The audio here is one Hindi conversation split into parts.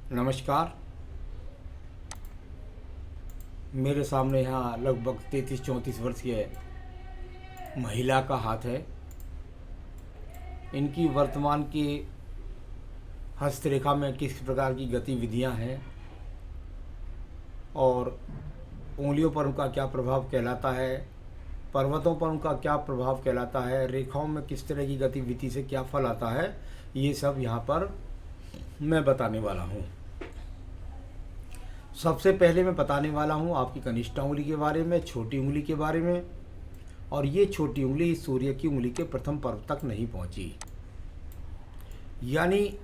नमस्कार। मेरे सामने यहाँ लगभग 33-34 वर्षीय महिला का हाथ है। इनकी वर्तमान की हस्तरेखा में किस प्रकार की गतिविधियाँ हैं और उंगलियों पर उनका क्या प्रभाव कहलाता है, पर्वतों पर उनका क्या प्रभाव कहलाता है, रेखाओं में किस तरह की गतिविधि से क्या फल आता है, ये सब यहाँ पर मैं बताने वाला हूँ। सबसे पहले मैं बताने वाला हूँ आपकी कनिष्ठ उंगली के बारे में, छोटी उंगली के बारे में। और ये छोटी उंगली सूर्य की उंगली के प्रथम पर्व तक नहीं पहुँची। यानी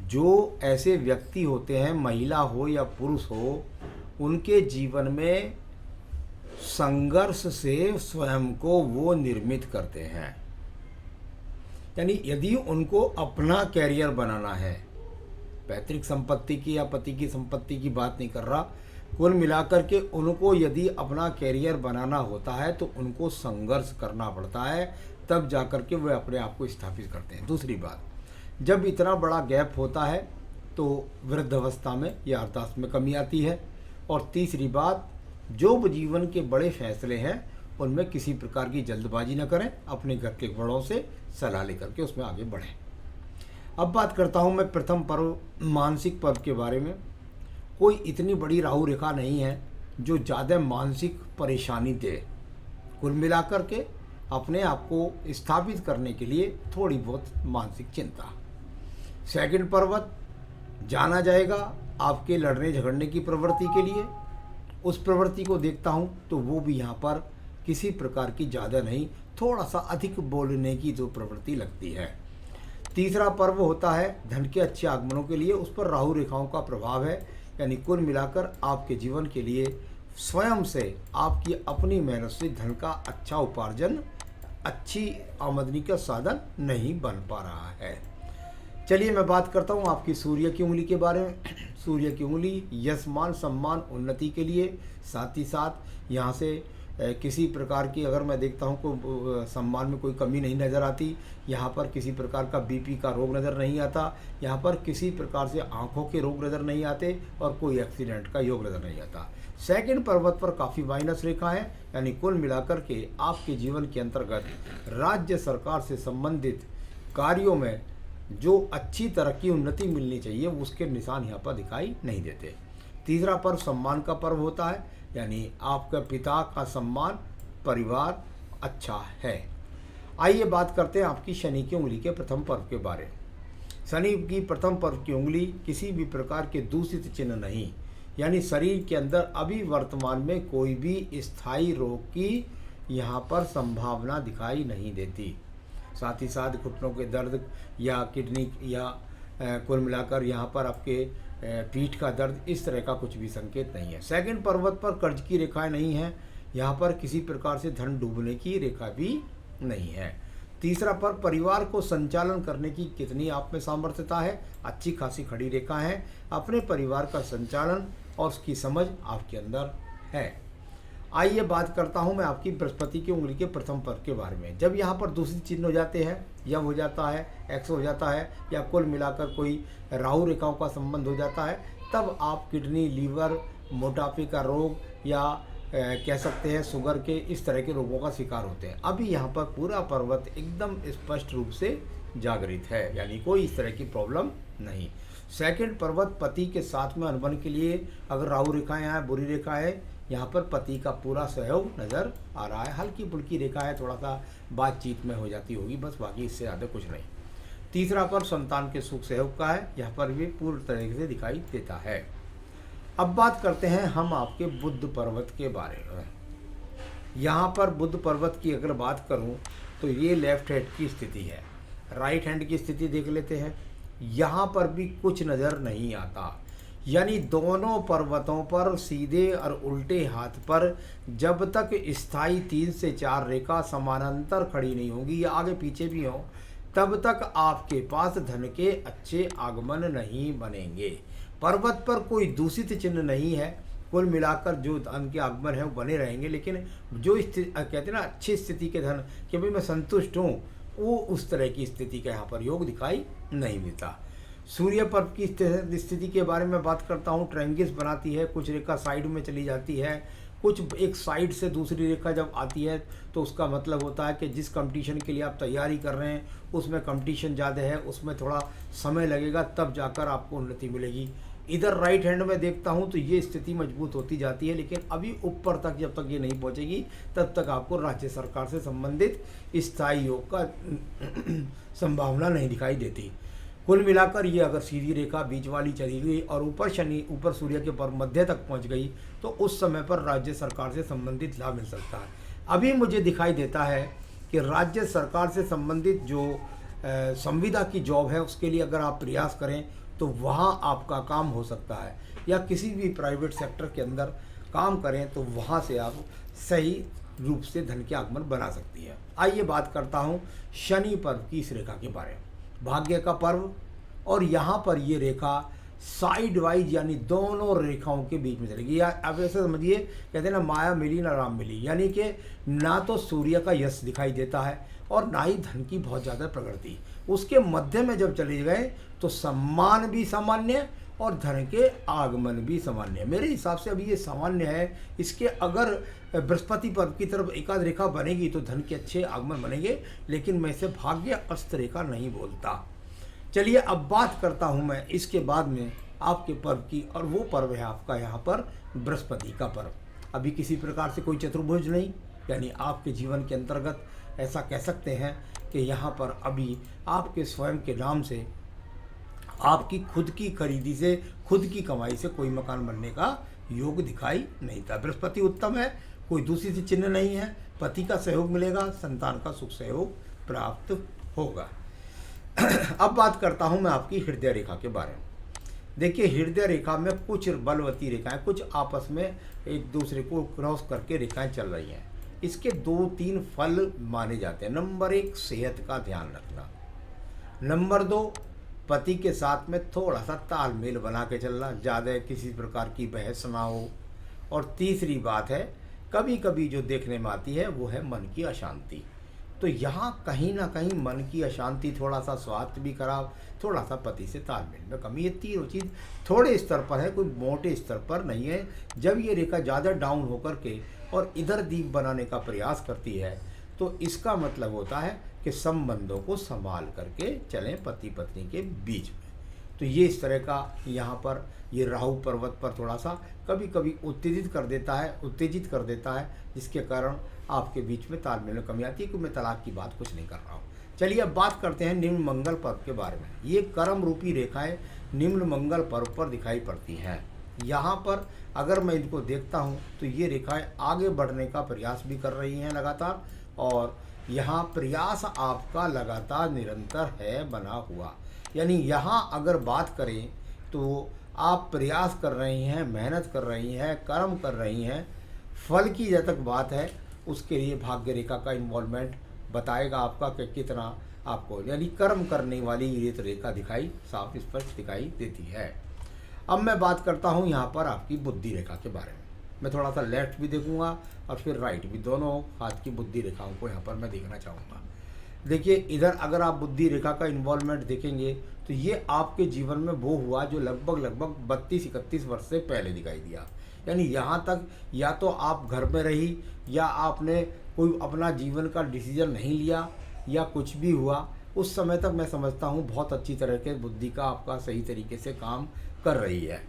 जो ऐसे व्यक्ति होते हैं, महिला हो या पुरुष हो, उनके जीवन में संघर्ष से स्वयं को वो निर्मित करते हैं। यानी यदि उनको अपना कैरियर बनाना है, पैतृक संपत्ति की या पति की संपत्ति की बात नहीं कर रहा, कुल मिलाकर के उनको यदि अपना कैरियर बनाना होता है तो उनको संघर्ष करना पड़ता है, तब जाकर के वे अपने आप को स्थापित करते हैं। दूसरी बात, जब इतना बड़ा गैप होता है तो वृद्धावस्था में या अर्थात में कमी आती है। और तीसरी बात, जो जीवन के बड़े फैसले हैं उनमें किसी प्रकार की जल्दबाजी न करें, अपने घर के बड़ों से सलाह लेकर के उसमें आगे बढ़ें। अब बात करता हूँ मैं प्रथम पर्व, मानसिक पर्व के बारे में। कोई इतनी बड़ी राहु रेखा नहीं है जो ज़्यादा मानसिक परेशानी दे। कुल मिलाकर के अपने आप को स्थापित करने के लिए थोड़ी बहुत मानसिक चिंता। सेकंड पर्वत जाना जाएगा आपके लड़ने झगड़ने की प्रवृत्ति के लिए। उस प्रवृत्ति को देखता हूँ तो वो भी यहाँ पर किसी प्रकार की ज़्यादा नहीं, थोड़ा सा अधिक बोलने की जो प्रवृत्ति लगती है। तीसरा पर्व होता है धन के अच्छे आगमनों के लिए, उस पर राहु रेखाओं का प्रभाव है। यानी कुल मिलाकर आपके जीवन के लिए स्वयं से आपकी अपनी मेहनत से धन का अच्छा उपार्जन, अच्छी आमदनी का साधन नहीं बन पा रहा है। चलिए मैं बात करता हूँ आपकी सूर्य की उंगली के बारे में। सूर्य की उंगली यश मान सम्मान उन्नति के लिए, साथ ही साथ यहाँ से किसी प्रकार की अगर मैं देखता हूँ को सम्मान में कोई कमी नहीं नज़र आती। यहाँ पर किसी प्रकार का बीपी का रोग नज़र नहीं आता। यहाँ पर किसी प्रकार से आँखों के रोग नज़र नहीं आते और कोई एक्सीडेंट का योग नज़र नहीं आता। सेकंड पर्वत पर काफ़ी माइनस रेखा है। यानी कुल मिलाकर के आपके जीवन के अंतर्गत राज्य सरकार से संबंधित कार्यों में जो अच्छी तरक्की उन्नति मिलनी चाहिए उसके निशान यहाँ पर दिखाई नहीं देते। तीसरा पर्व सम्मान का पर्व होता है। यानी आपका पिता का सम्मान, परिवार अच्छा है। आइए बात करते हैं आपकी शनि की उंगली के प्रथम पर्व के बारे में। शनि की प्रथम पर्व की उंगली किसी भी प्रकार के दूषित चिन्ह नहीं, यानी शरीर के अंदर अभी वर्तमान में कोई भी स्थायी रोग की यहाँ पर संभावना दिखाई नहीं देती। साथ ही साथ घुटनों के दर्द या किडनी या कुल मिलाकर यहाँ पर आपके पीठ का दर्द, इस तरह का कुछ भी संकेत नहीं है। सेकंड पर्वत पर कर्ज की रेखाएं नहीं हैं। यहाँ पर किसी प्रकार से धन डूबने की रेखा भी नहीं है। तीसरा पर्व परिवार को संचालन करने की कितनी आप में सामर्थ्यता है, अच्छी खासी खड़ी रेखा है। अपने परिवार का संचालन और उसकी समझ आपके अंदर है। आइए बात करता हूं मैं आपकी बृहस्पति की उंगली के प्रथम पर्व के बारे में। जब यहाँ पर दूसरी चिन्ह हो जाते हैं, यम हो जाता है, एक्स हो जाता है, या कुल मिलाकर कोई राहु रेखाओं का संबंध हो जाता है, तब आप किडनी, लीवर, मोटापे का रोग या कह सकते हैं शुगर के, इस तरह के रोगों का शिकार होते हैं। अभी यहाँ पर पूरा पर्वत एकदम स्पष्ट रूप से जागृत है, यानी कोई इस तरह की प्रॉब्लम नहीं। सेकंड पर्वत पति के साथ में अनबन के लिए अगर राहु रेखाएँ हैं, बुरी रेखा है, यहाँ पर पति का पूरा सहयोग नज़र आ रहा है। हल्की फुल्की रेखा है, थोड़ा सा बातचीत में हो जाती होगी बस, बाकी इससे ज़्यादा कुछ नहीं। तीसरा पर्व संतान के सुख सहयोग का है, यहाँ पर भी पूर्ण तरीके से दिखाई देता है। अब बात करते हैं हम आपके बुध पर्वत के बारे में। यहाँ पर बुध पर्वत की अगर बात करूँ तो ये लेफ्ट हैंड की स्थिति है। राइट हैंड की स्थिति देख लेते हैं। यहाँ पर भी कुछ नज़र नहीं आता। यानी दोनों पर्वतों पर सीधे और उल्टे हाथ पर जब तक स्थायी 3 से 4 रेखा समानांतर खड़ी नहीं होगी या आगे पीछे भी हो, तब तक आपके पास धन के अच्छे आगमन नहीं बनेंगे। पर्वत पर कोई दूषित चिन्ह नहीं है। कुल मिलाकर जो धन के आगमन है वो बने रहेंगे, लेकिन जो कहते हैं ना अच्छी स्थिति के धन कि भाई मैं संतुष्ट हूँ, वो उस तरह की स्थिति का यहाँ पर योग दिखाई नहीं देता। सूर्य पर्व की स्थिति के बारे में बात करता हूँ। ट्रायंगल्स बनाती है, कुछ रेखा साइड में चली जाती है, कुछ एक साइड से दूसरी रेखा जब आती है तो उसका मतलब होता है कि जिस कंपटीशन के लिए आप तैयारी कर रहे हैं उसमें कंपटीशन ज़्यादा है, उसमें थोड़ा समय लगेगा, तब जाकर आपको उन्नति मिलेगी। इधर राइट हैंड में देखता हूँ तो ये स्थिति मजबूत होती जाती है, लेकिन अभी ऊपर तक जब तक ये नहीं पहुँचेगी तब तक आपको राज्य सरकार से संबंधित स्थायी योग का संभावना नहीं दिखाई देती। कुल मिलाकर ये अगर सीधी रेखा बीच वाली चली गई और ऊपर सूर्य के पर मध्य तक पहुंच गई तो उस समय पर राज्य सरकार से संबंधित लाभ मिल सकता है। अभी मुझे दिखाई देता है कि राज्य सरकार से संबंधित जो संविदा की जॉब है उसके लिए अगर आप प्रयास करें तो वहाँ आपका काम हो सकता है, या किसी भी प्राइवेट सेक्टर के अंदर काम करें तो वहाँ से आप सही रूप से धन के आगमन बना सकती है। आइए बात करता हूँ शनि पर्व की इस रेखा के बारे में। भाग्य का पर्व, और यहाँ पर ये रेखा साइड वाइज यानी दोनों रेखाओं के बीच में चलेगी। या आप ऐसे समझिए, कहते हैं ना माया मिली ना राम मिली, यानी कि ना तो सूर्य का यश दिखाई देता है और ना ही धन की बहुत ज़्यादा प्रगति। उसके मध्य में जब चले गए तो सम्मान भी सामान्य और धन के आगमन भी सामान्य। मेरे हिसाब से अभी ये सामान्य है। इसके अगर बृहस्पति पर्व की तरफ एकाध रेखा बनेगी तो धन के अच्छे आगमन बनेंगे, लेकिन मैं इसे भाग्य अस्त रेखा नहीं बोलता। चलिए अब बात करता हूँ मैं इसके बाद में आपके पर्व की, और वो पर्व है आपका यहाँ पर बृहस्पति का पर्व। अभी किसी प्रकार से कोई चतुर्भुज नहीं, यानी आपके जीवन के अंतर्गत ऐसा कह सकते हैं कि यहाँ पर अभी आपके स्वयं के नाम से, आपकी खुद की खरीदी से, खुद की कमाई से कोई मकान बनने का योग दिखाई नहीं था। बृहस्पति उत्तम है, कोई दूसरी सी चिन्ह नहीं है, पति का सहयोग मिलेगा, संतान का सुख सहयोग प्राप्त होगा। अब बात करता हूं मैं आपकी हृदय रेखा के बारे में। देखिए हृदय रेखा में कुछ बलवती रेखाएं, कुछ आपस में एक दूसरे को क्रॉस करके रेखाएं चल रही हैं। इसके 2-3 फल माने जाते हैं। नंबर 1, सेहत का ध्यान रखना। नंबर 2, पति के साथ में थोड़ा सा तालमेल बना के चलना, ज़्यादा किसी प्रकार की बहस ना हो। और तीसरी बात है, कभी कभी जो देखने में आती है वो है मन की अशांति। तो यहाँ कहीं ना कहीं मन की अशांति, थोड़ा सा स्वास्थ्य भी खराब, थोड़ा सा पति से तालमेल में कमी, ये तीनों चीज़ थोड़े स्तर पर है, कोई मोटे स्तर पर नहीं है। जब ये रेखा ज़्यादा डाउन होकर के और इधर दीप बनाने का प्रयास करती है तो इसका मतलब होता है कि संबंधों को संभाल करके चलें पति पत्नी के बीच में। तो ये इस तरह का यहाँ पर ये राहु पर्वत पर थोड़ा सा कभी कभी उत्तेजित कर देता है, जिसके कारण आपके बीच में तालमेल में कमी आती है। कि मैं तलाक की बात कुछ नहीं कर रहा हूँ। चलिए अब बात करते हैं निम्न मंगल पर्व के बारे में। ये कर्म रूपी रेखाएं निम्न मंगल पर्व पर दिखाई पड़ती हैं। यहाँ पर अगर मैं इनको देखता हूँ तो ये रेखाएं आगे बढ़ने का प्रयास भी कर रही हैं लगातार, और यहाँ प्रयास आपका लगातार निरंतर है बना हुआ। यानी यहाँ अगर बात करें तो आप प्रयास कर रही हैं, मेहनत कर रही हैं, कर्म कर रही हैं। फल की जब तक बात है उसके लिए भाग्य रेखा का इन्वॉल्वमेंट बताएगा आपका कि कितना आपको, यानी कर्म करने वाली ये रेखा दिखाई साफ स्पष्ट दिखाई देती है। अब मैं बात करता हूँ यहाँ पर आपकी बुद्धि रेखा के बारे में। मैं थोड़ा सा लेफ्ट भी देखूंगा और फिर राइट भी, दोनों हाथ की बुद्धि रेखाओं को यहाँ पर मैं देखना चाहूँगा। देखिए इधर अगर आप बुद्धि रेखा का इन्वॉल्वमेंट देखेंगे तो ये आपके जीवन में वो हुआ जो लगभग 32-31 वर्ष से पहले दिखाई दिया। यानी यहाँ तक या तो आप घर में रही, या आपने कोई अपना जीवन का डिसीजन नहीं लिया, या कुछ भी हुआ, उस समय तक मैं समझता हूँ बहुत अच्छी तरह के बुद्धि का आपका सही तरीके से काम कर रही है।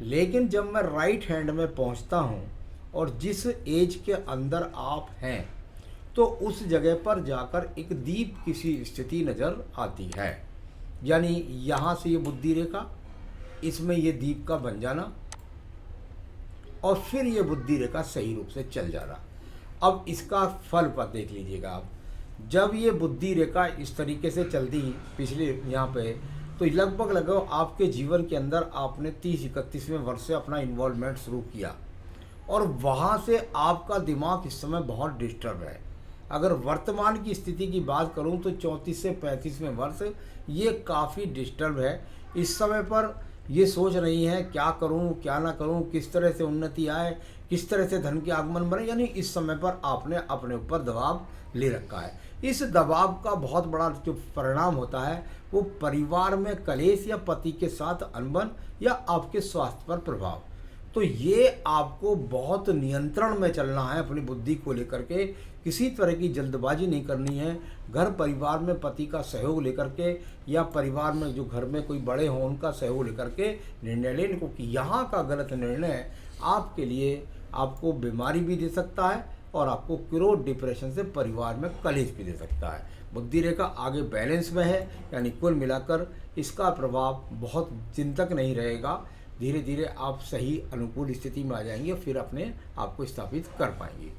लेकिन जब मैं राइट हैंड में पहुँचता हूँ और जिस एज के अंदर आप हैं तो उस जगह पर जाकर एक दीप किसी स्थिति नज़र आती है। यानी यहाँ से ये बुद्धि रेखा, इसमें ये दीप का बन जाना, और फिर ये बुद्धि रेखा सही रूप से चल जाना। अब इसका फल पर देख लीजिएगा आप। जब ये बुद्धि रेखा इस तरीके से चलती पिछले यहाँ पे, तो लगभग आपके जीवन के अंदर आपने 30-31वें वर्ष से अपना इन्वॉल्वमेंट शुरू किया, और वहाँ से आपका दिमाग इस समय बहुत डिस्टर्ब है। अगर वर्तमान की स्थिति की बात करूं तो 34 से 35वें वर्ष ये काफ़ी डिस्टर्ब है। इस समय पर ये सोच रही हैं क्या करूं क्या ना करूं, किस तरह से उन्नति आए, किस तरह से धन के आगमन बने। यानी इस समय पर आपने अपने ऊपर दबाव ले रखा है। इस दबाव का बहुत बड़ा जो परिणाम होता है वो परिवार में कलेश या पति के साथ अनबन या आपके स्वास्थ्य पर प्रभाव। तो ये आपको बहुत नियंत्रण में चलना है अपनी बुद्धि को लेकर के, किसी तरह की जल्दबाजी नहीं करनी है। घर परिवार में पति का सहयोग लेकर के या परिवार में जो घर में कोई बड़े हों उनका सहयोग लेकर के निर्णय लेने को, कि यहाँ का गलत निर्णय आपके लिए आपको बीमारी भी दे सकता है और आपको क्रोध डिप्रेशन से परिवार में कलेश भी दे सकता है। बुद्धि रेखा आगे बैलेंस में है, यानी कुल मिलाकर इसका प्रभाव बहुत दिन तक नहीं रहेगा। धीरे धीरे आप सही अनुकूल स्थिति में आ जाएंगे, फिर अपने आप को स्थापित कर पाएंगे।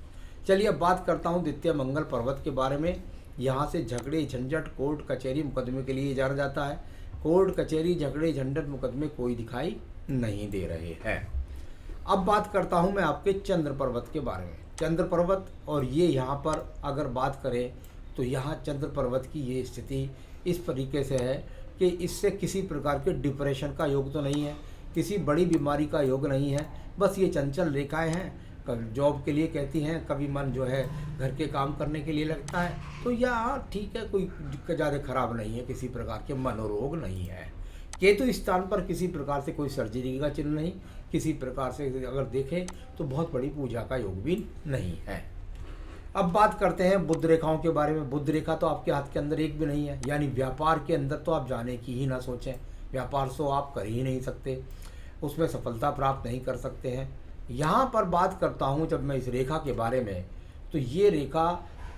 चलिए अब बात करता हूँ द्वितीय मंगल पर्वत के बारे में। यहाँ से झगड़े झंझट कोर्ट कचहरी मुकदमे के लिए जाना जाता है। कोर्ट कचहरी झगड़े झंझट मुकदमे कोई दिखाई नहीं दे रहे हैं। अब बात करता हूँ मैं आपके चंद्र पर्वत के बारे में। चंद्र पर्वत, और ये यहाँ पर अगर बात करें तो यहाँ चंद्र पर्वत की ये स्थिति इस तरीके से है कि इससे किसी प्रकार के डिप्रेशन का योग तो नहीं है, किसी बड़ी बीमारी का योग नहीं है, बस ये चंचल रेखाएं हैं। कभी जॉब के लिए कहती हैं, कभी मन जो है घर के काम करने के लिए लगता है, तो यह ठीक है, कोई ज़्यादा खराब नहीं है, किसी प्रकार के मनोरोग नहीं है। केतु स्थान पर किसी प्रकार से कोई सर्जरी का चिन्ह नहीं, किसी प्रकार से अगर देखें तो बहुत बड़ी पूजा का योग भी नहीं है। अब बात करते हैं बुध रेखाओं के बारे में। बुध रेखा तो आपके हाथ के अंदर एक भी नहीं है, यानी व्यापार के अंदर तो आप जाने की ही ना सोचें। व्यापार तो आप कर ही नहीं सकते, उसमें सफलता प्राप्त नहीं कर सकते हैं। यहाँ पर बात करता हूँ जब मैं इस रेखा के बारे में, तो ये रेखा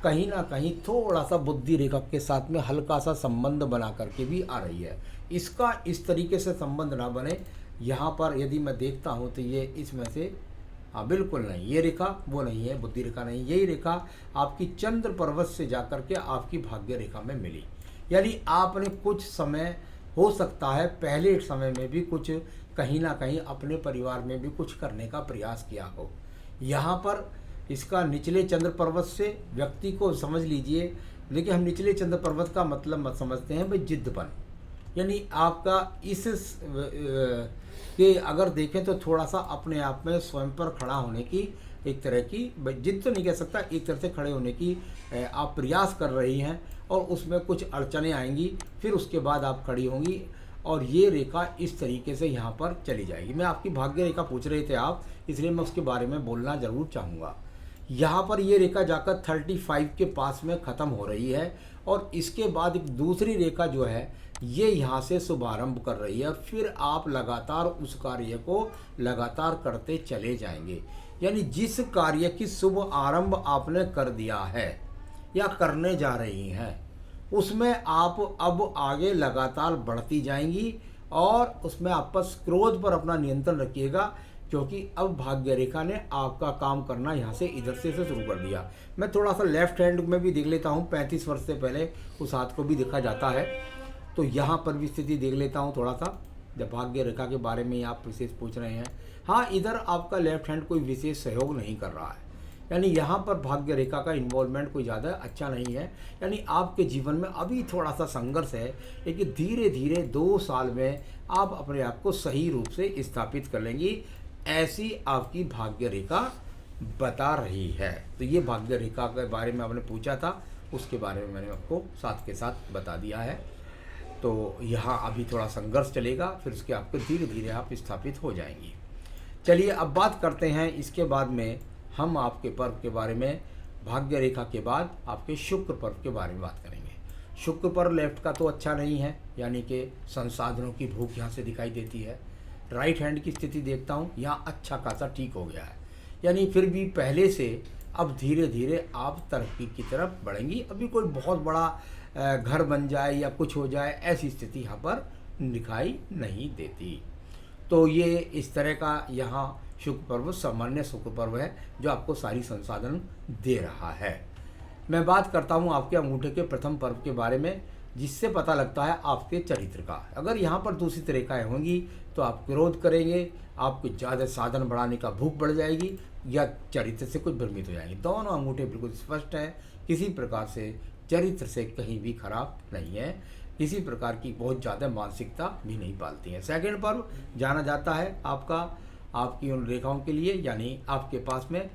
कहीं ना कहीं थोड़ा सा बुद्धि रेखा के साथ में हल्का सा संबंध बना करके भी आ रही है। इसका इस तरीके से संबंध ना बने। यहाँ पर यदि मैं देखता हूँ तो ये इसमें से हाँ बिल्कुल नहीं, ये रेखा वो नहीं है, बुद्धि रेखा नहीं। यही रेखा आपकी चंद्र पर्वत से जाकर के आपकी भाग्य रेखा में मिली। यानी आपने कुछ समय, हो सकता है पहले समय में भी कुछ कहीं ना कहीं अपने परिवार में भी कुछ करने का प्रयास किया हो। यहाँ पर इसका निचले चंद्र पर्वत से व्यक्ति को समझ लीजिए। देखिए, हम निचले चंद्र पर्वत का मतलब मत समझते हैं भाई जिद्दपन, यानी आपका इस के अगर देखें तो थोड़ा सा अपने आप में स्वयं पर खड़ा होने की एक तरह की, जिद तो नहीं कह सकता, एक तरह से खड़े होने की आप प्रयास कर रही हैं, और उसमें कुछ अड़चनें आएंगी, फिर उसके बाद आप खड़ी होंगी, और ये रेखा इस तरीके से यहाँ पर चली जाएगी। मैं आपकी भाग्य रेखा पूछ रहे थे आप, इसलिए मैं उसके बारे में बोलना ज़रूर चाहूँगा। यहाँ पर ये रेखा जाकर 35 के पास में ख़त्म हो रही है, और इसके बाद एक दूसरी रेखा जो है ये यहाँ से शुभारंभ कर रही है, फिर आप लगातार उस कार्य को लगातार करते चले जाएंगे। यानी जिस कार्य की शुभ आरंभ आपने कर दिया है या करने जा रही हैं, उसमें आप अब आगे लगातार बढ़ती जाएंगी, और उसमें आप पर क्रोध पर अपना नियंत्रण रखिएगा, क्योंकि अब भाग्य रेखा ने आपका काम करना यहाँ से इधर से शुरू कर दिया। मैं थोड़ा सा लेफ्ट हैंड में भी देख लेता हूँ, 35 वर्ष से पहले उस हाथ को भी देखा जाता है, तो यहाँ पर भी स्थिति देख लेता हूँ थोड़ा सा, जब भाग्य रेखा के बारे में आप विशेष पूछ रहे हैं। हाँ, इधर आपका लेफ्ट हैंड कोई विशेष सहयोग नहीं कर रहा है, यानी यहाँ पर भाग्य रेखा का इन्वॉल्वमेंट कोई ज़्यादा अच्छा नहीं है। यानी आपके जीवन में अभी थोड़ा सा संघर्ष है, लेकिन धीरे धीरे 2 साल में आप अपने आप को सही रूप से स्थापित कर लेंगी, ऐसी आपकी भाग्य रेखा बता रही है। तो ये भाग्य रेखा के बारे में आपने पूछा था, उसके बारे में मैंने आपको साथ के साथ बता दिया है। तो यहाँ अभी थोड़ा संघर्ष चलेगा, फिर उसके आपको धीरे धीरे आप स्थापित हो जाएंगी। चलिए अब बात करते हैं, इसके बाद में हम आपके पर्व के बारे में, भाग्य रेखा के बाद आपके शुक्र पर्व के बारे में बात करेंगे। शुक्र पर्व लेफ्ट का तो अच्छा नहीं है, यानी कि संसाधनों की भूख यहाँ से दिखाई देती है। राइट हैंड की स्थिति देखता हूँ, यहाँ अच्छा खासा ठीक हो गया है, यानी फिर भी पहले से अब धीरे धीरे आप तरक्की की तरफ बढ़ेंगी। अभी कोई बहुत बड़ा घर बन जाए या कुछ हो जाए, ऐसी स्थिति यहाँ पर दिखाई नहीं देती। तो ये इस तरह का यहाँ शुक्र पर्व सामान्य शुक्र पर्व है, जो आपको सारी संसाधन दे रहा है। मैं बात करता हूँ आपके अंगूठे के प्रथम पर्व के बारे में, जिससे पता लगता है आपके चरित्र का। अगर यहाँ पर दूसरी रेखाएं होंगी तो आप क्रोध करेंगे, आपको ज़्यादा साधन बढ़ाने का भूख बढ़ जाएगी, या चरित्र से कुछ भ्रमित हो जाएंगे। दोनों अंगूठे बिल्कुल स्पष्ट हैं, किसी प्रकार से चरित्र से कहीं भी खराब नहीं है, किसी प्रकार की बहुत ज़्यादा मानसिकता भी नहीं पालती है। सेकंड पर्व जाना जाता है आपका, आपकी उन रेखाओं के लिए, यानी आपके पास में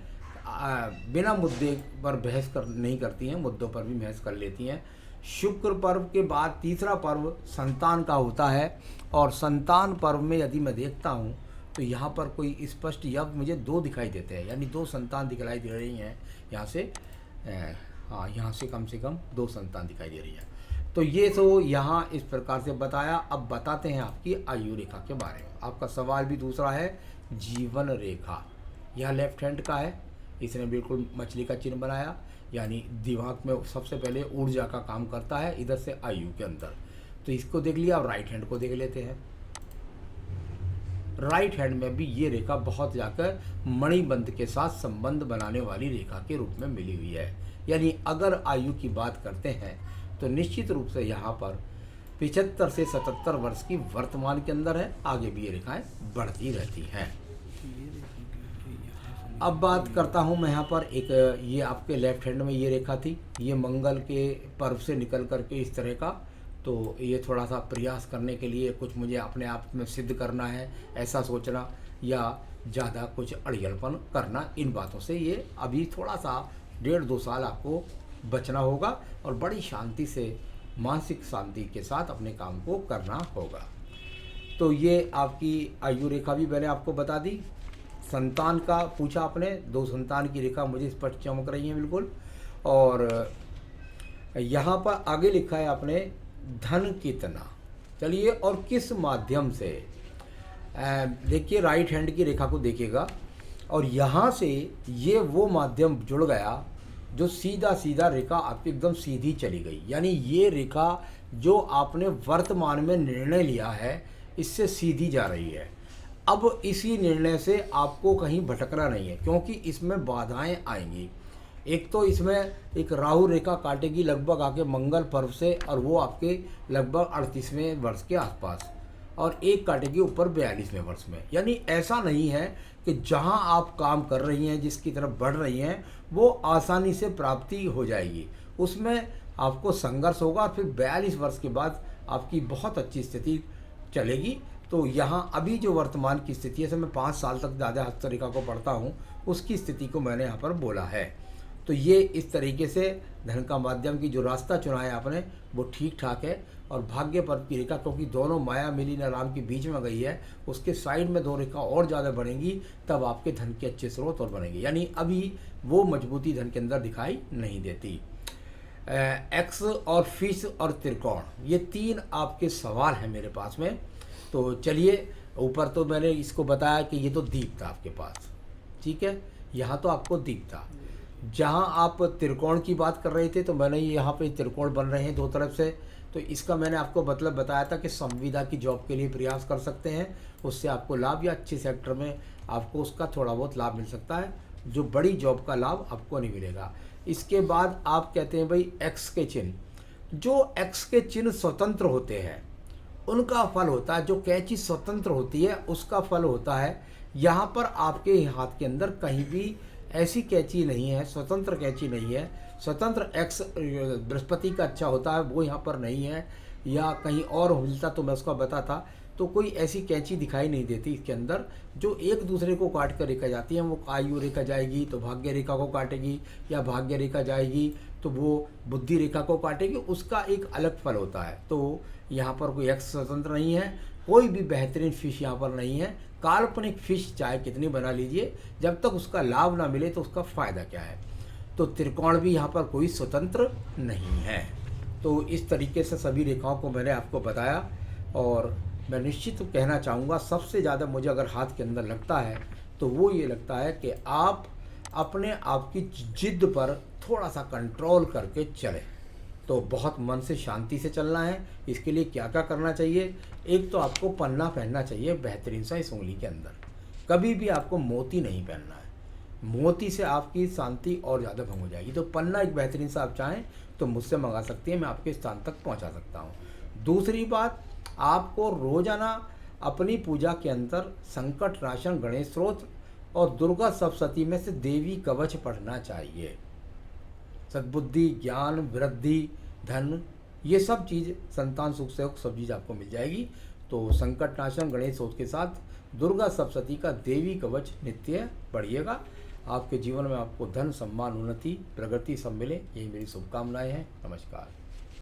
बिना मुद्दे पर बहस कर नहीं करती हैं, मुद्दों पर भी बहस कर लेती हैं। शुक्र पर्व के बाद तीसरा पर्व संतान का होता है, और संतान पर्व में यदि मैं देखता हूँ तो यहाँ पर कोई स्पष्ट यज्ञ मुझे दो दिखाई देते हैं, यानी दो संतान दिखाई दे रही हैं यहाँ से। हाँ, यहाँ से कम दो संतान दिखाई दे रही है। तो ये तो यहाँ इस प्रकार से बताया। अब बताते हैं आपकी आयु रेखा के बारे में। आपका सवाल भी दूसरा है, जीवन रेखा। यह लेफ्ट हैंड का है, इसने बिल्कुल मछली का चिन्ह बनाया, यानी दिमाग में सबसे पहले ऊर्जा का काम करता है, इधर से आयु के अंदर। तो इसको देख लिया। अब राइट हैंड को देख लेते हैं। राइट हैंड में भी ये रेखा बहुत जाकर मणिबंध के साथ संबंध बनाने वाली रेखा के रूप में मिली हुई है। यानी अगर आयु की बात करते हैं तो निश्चित रूप से यहाँ पर 75 से 77 वर्ष की वर्तमान के अंदर है। आगे भी ये रेखाएं बढ़ती रहती हैं। अब बात करता हूँ मैं यहाँ पर एक, ये आपके लेफ्ट हैंड में ये रेखा थी, ये मंगल के पर्व से निकल करके इस तरह का। तो ये थोड़ा सा प्रयास करने के लिए कुछ मुझे अपने आप में सिद्ध करना है, ऐसा सोचना, या ज़्यादा कुछ अड़ियलपन करना, इन बातों से ये अभी थोड़ा सा 1.5-2 साल आपको बचना होगा, और बड़ी शांति से, मानसिक शांति के साथ अपने काम को करना होगा। तो ये आपकी आयु रेखा भी मैंने आपको बता दी। संतान का पूछा आपने, दो संतान की रेखा मुझे स्पष्ट चमक रही है बिल्कुल। और यहाँ पर आगे लिखा है आपने धन कितना। चलिए, और किस माध्यम से, देखिए राइट हैंड की रेखा को देखिएगा, और यहाँ से ये वो माध्यम जुड़ गया जो सीधा सीधा रेखा आपकी एकदम सीधी चली गई। यानी ये रेखा जो आपने वर्तमान में निर्णय लिया है, इससे सीधी जा रही है। अब इसी निर्णय से आपको कहीं भटकना नहीं है, क्योंकि इसमें बाधाएं आएंगी। एक तो इसमें एक राहु रेखा काटेगी लगभग आके मंगल पर्व से, और वो आपके लगभग 38वें वर्ष के आसपास, और एक काटेगी ऊपर 42वें वर्ष में। यानी ऐसा नहीं है कि जहां आप काम कर रही हैं, जिसकी तरफ बढ़ रही हैं, वो आसानी से प्राप्ति हो जाएगी। उसमें आपको संघर्ष होगा, और फिर 42 वर्ष के बाद आपकी बहुत अच्छी स्थिति चलेगी। तो यहाँ अभी जो वर्तमान की स्थिति है, मैं 5 साल तक ज़्यादा हस्तरेखा को पढ़ता हूँ, उसकी स्थिति को मैंने यहाँ पर बोला है। तो ये इस तरीके से धन का माध्यम की जो रास्ता चुना है आपने, वो ठीक ठाक है। और भाग्य पर्व की रेखा, क्योंकि दोनों माया मिलिन राम के बीच में गई है, उसके साइड में 2 रेखा और ज़्यादा बढ़ेंगी, तब आपके धन के अच्छे स्रोत और बनेंगे। यानी अभी वो मजबूती धन के अंदर दिखाई नहीं देती। एक्स और फिश और त्रिकोण, ये 3 आपके सवाल हैं मेरे पास में। तो चलिए, ऊपर तो मैंने इसको बताया कि ये तो दीप था आपके पास, ठीक है। यहाँ तो आपको दीप था। जहाँ आप त्रिकोण की बात कर रहे थे, तो मैंने यहाँ पे त्रिकोण बन रहे हैं 2 तरफ से। तो इसका मैंने आपको मतलब बताया था कि संविदा की जॉब के लिए प्रयास कर सकते हैं, उससे आपको लाभ, या अच्छे सेक्टर में आपको उसका थोड़ा बहुत लाभ मिल सकता है, जो बड़ी जॉब का लाभ आपको नहीं मिलेगा। इसके बाद आप कहते हैं भाई एक्स के चिन्ह, जो एक्स के चिन्ह स्वतंत्र होते हैं उनका फल होता है, जो कैंची स्वतंत्र होती है उसका फल होता है। यहाँ पर आपके हाथ के अंदर कहीं भी ऐसी कैंची नहीं है, स्वतंत्र कैंची नहीं है। स्वतंत्र एक्स बृहस्पति का अच्छा होता है, वो यहाँ पर नहीं है, या कहीं और मिलता तो मैं उसका बताता। तो कोई ऐसी कैंची दिखाई नहीं देती इसके अंदर जो एक दूसरे को काट कर रेखा जाती है। वो आयु रेखा जाएगी तो भाग्य रेखा को काटेगी, या भाग्य रेखा जाएगी तो वो बुद्धि रेखा को काटेगी, उसका एक अलग फल होता है। तो यहाँ पर कोई एक्स स्वतंत्र नहीं है, कोई भी बेहतरीन फिश यहाँ पर नहीं है। काल्पनिक फिश चाहे कितनी बना लीजिए, जब तक उसका लाभ ना मिले तो उसका फ़ायदा क्या है। तो त्रिकोण भी यहाँ पर कोई स्वतंत्र नहीं है। तो इस तरीके से सभी रेखाओं को मैंने आपको बताया, और मैं निश्चित कहना चाहूँगा, सबसे ज़्यादा मुझे अगर हाथ के अंदर लगता है तो वो ये लगता है कि आप अपने आप की जिद पर थोड़ा सा कंट्रोल करके चलें। तो बहुत मन से शांति से चलना है। इसके लिए क्या क्या करना चाहिए, एक तो आपको पन्ना पहनना चाहिए बेहतरीन सा इस उंगली के अंदर। कभी भी आपको मोती नहीं पहनना है, मोती से आपकी शांति और ज़्यादा भंग हो जाएगी। तो पन्ना एक बेहतरीन सा आप चाहें तो मुझसे मंगा सकती हैं, मैं आपके स्थान तक पहुंचा सकता हूं। दूसरी बात, आपको रोजाना अपनी पूजा के अंदर संकट नाशन गणेश स्त्रोत और दुर्गा सप्तशती में से देवी कवच पढ़ना चाहिए। सद्बुद्धि, ज्ञान, वृद्धि, धन, ये सब चीज़, संतान सुख से सब चीज़ आपको मिल जाएगी। तो संकट नाशन गणेश स्त्रोत के साथ दुर्गा सप्तशती का देवी कवच नित्य पढ़िएगा। आपके जीवन में आपको धन, सम्मान, उन्नति, प्रगति सब मिले, यही मेरी शुभकामनाएं हैं। नमस्कार।